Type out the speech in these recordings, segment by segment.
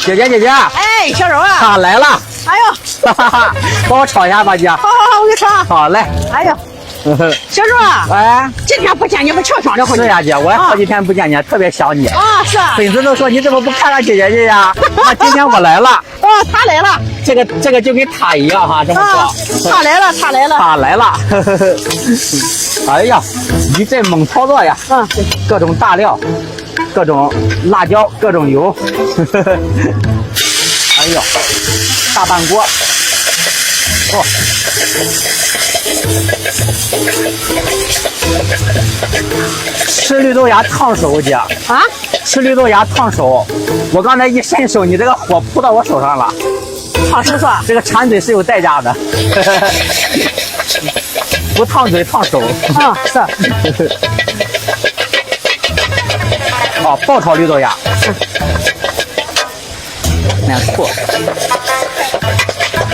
姐姐，哎，小肉啊，他来了，哎呦，哈哈哈，帮我炒一下吧，姐。好，我给你炒。好嘞。哎呦，小肉啊，哎，今天不见你不瞧瞧的回是呀，姐，我也好几天不见你，特别想你。啊，是啊。粉丝都说你怎么不看看姐姐去呀？那今天我来了。哦，他来了。这个就跟他一样哈，这么说。他来了。他来了。哎呀，一阵猛操作呀！对，各种大料，各种辣椒，各种油。哎呦，大半锅。哦。吃绿豆芽烫手，姐。啊？吃绿豆芽烫手，我刚才一伸手，你这个火扑到我手上了。烫手是吧？这个馋嘴是有代价的。不烫嘴烫手。啊，是。哦，爆炒绿豆芽。蛮酷。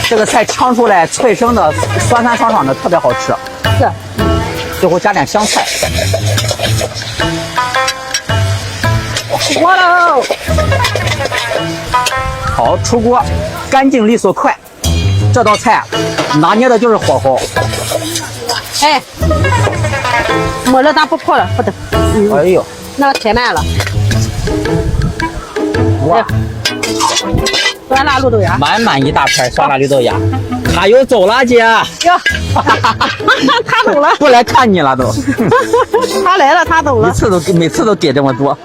这个菜炝出来脆生的，酸酸爽爽的，特别好吃。是。最后加点香菜。出锅喽！好，出锅，干净利索快。这道菜拿捏的就是火候。哎，没了，咱不泡了，不等。哎呦，那个太慢了。哇，酸辣绿豆芽，满一大片酸辣绿豆芽。他又走了，姐。哟，他走了，不来看你了都。他来了，他走了。每次都给这么多。